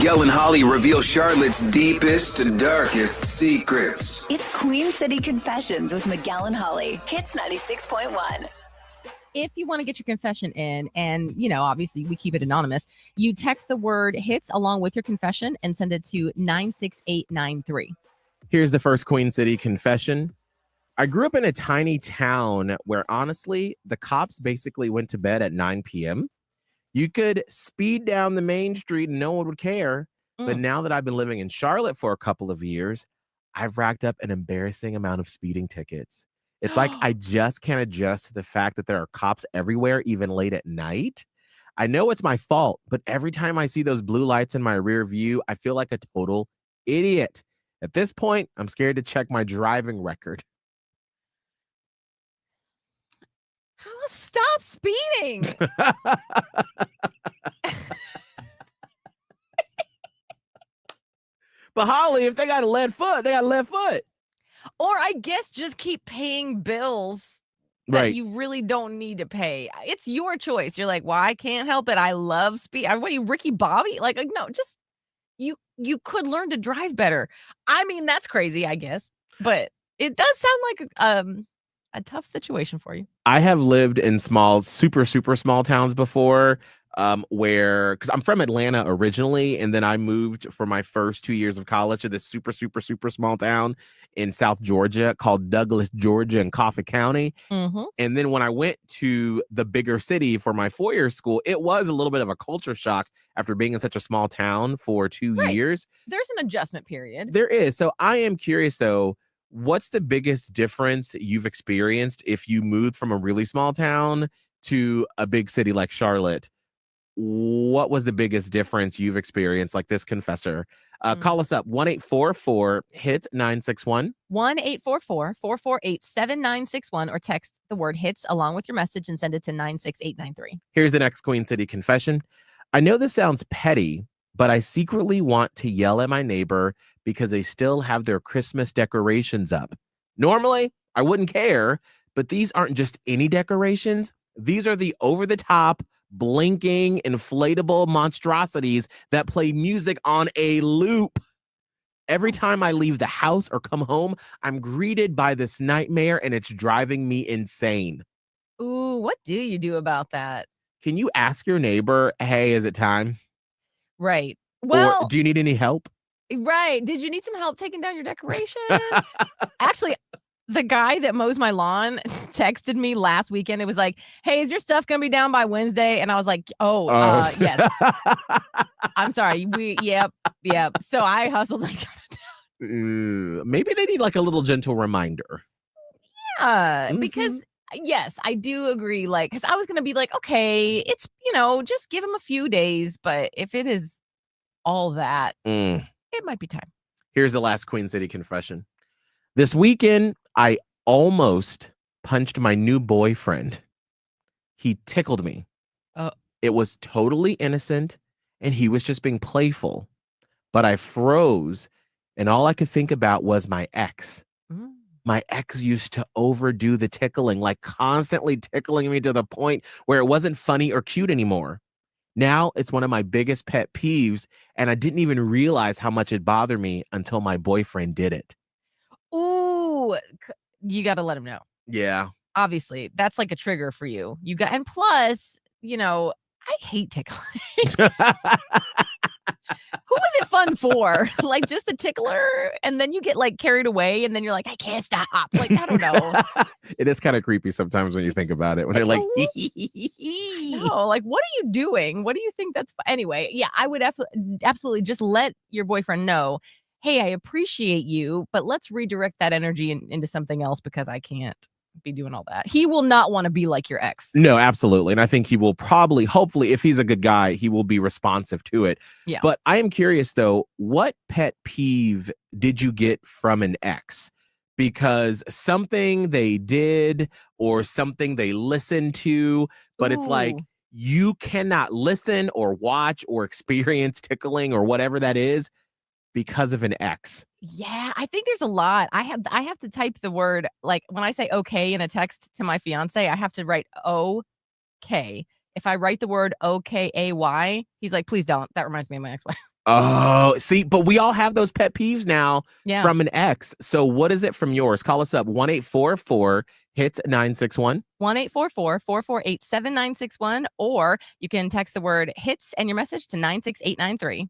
Miguel and Holly reveal Charlotte's deepest and darkest secrets. It's Queen City Confessions with Miguel and Holly. Hits 96.1. If you want to get your confession in, and, obviously we keep it anonymous, you text the word hits along with your confession and send it to 96893. Here's the first Queen City confession. I grew up in a tiny town where, honestly, the cops basically went to bed at 9 p.m. You could speed down the main street and no one would care. But now that I've been living in Charlotte for a couple of years, I've racked up an embarrassing amount of speeding tickets. It's like I just can't adjust to the fact that there are cops everywhere, even late at night. I know it's my fault, but every time I see those blue lights in my rear view, I feel like a total idiot. At this point, I'm scared to check my driving record. Stop speeding. But Holly, if they got a lead foot, they got a lead foot. Or I guess just keep paying bills that you really don't need to pay. It's your choice. You're like, well, I can't help it. I love speed. What are you, Ricky Bobby? Like no, just you could learn to drive better. I mean, that's crazy, I guess. But it does sound like a tough situation for you. I have lived in small, super, super small towns before, because I'm from Atlanta originally, and then I moved for my first 2 years of college to this super, super, super small town in South Georgia called Douglas, Georgia, in Coffee County. Mm-hmm. And then when I went to the bigger city for my 4-year school, it was a little bit of a culture shock after being in such a small town for 2 years. There's an adjustment period. There is. So I am curious, though, what's the biggest difference you've experienced if you moved from a really small town to a big city like Charlotte? What was the biggest difference you've experienced, like this confessor? Call us up, 1-844-HIT-961. 1-844-448-7961, or text the word hits along with your message and send it to 96893. Here's the next Queen City confession. I know this sounds petty, but I secretly want to yell at my neighbor because they still have their Christmas decorations up. Normally, I wouldn't care, but these aren't just any decorations. These are the over-the-top, blinking, inflatable monstrosities that play music on a loop. Every time I leave the house or come home, I'm greeted by this nightmare, and it's driving me insane. Ooh, what do you do about that? Can you ask your neighbor, hey, is it time? Right. Well, or do you need any help? Right. Did you need some help taking down your decoration? Actually, the guy that mows my lawn texted me last weekend. It was like, hey, is your stuff going to be down by Wednesday? And I was like, yes. I'm sorry. Yep. So I hustled and got it down. Maybe they need like a little gentle reminder. Yeah, because yes, I do agree. Like, because I was going to be like, okay, it's, just give him a few days. But if it is all that, it might be time. Here's the last Queen City confession. This weekend, I almost punched my new boyfriend. He tickled me. It was totally innocent, and he was just being playful. But I froze, and all I could think about was my ex. My ex used to overdo the tickling, like constantly tickling me to the point where it wasn't funny or cute anymore. Now it's one of my biggest pet peeves, and I didn't even realize how much it bothered me until my boyfriend did it. Ooh, you got to let him know. Yeah. Obviously, that's like a trigger for you. And plus, I hate tickling. Who is it fun for? Like just the tickler, and then you get like carried away, and then you're like, I can't stop. Like, I don't know. It is kind of creepy sometimes when you think about it. When they're like, no, like, what are you doing? What do you think that's? Anyway, yeah, I would absolutely just let your boyfriend know, hey, I appreciate you, but let's redirect that energy into something else because I can't be doing all that. He will not want to be like your ex. No, absolutely. And I think he will probably, hopefully, if he's a good guy, he will be responsive to it. Yeah. But I am curious, though, what pet peeve did you get from an ex? Because something they did or something they listened to, but it's like you cannot listen or watch or experience tickling or whatever that is because of an ex. Yeah, I think there's a lot. I have to type the word, like when I say okay in a text to my fiance, I have to write okay. If I write the word okay, he's like, please don't. That reminds me of my ex-wife. Oh, see, but we all have those pet peeves now Yeah. from an ex. So what is it from yours? Call us up 1-844-HIT-961. 1-844-448-7961, or you can text the word HITS and your message to 96893.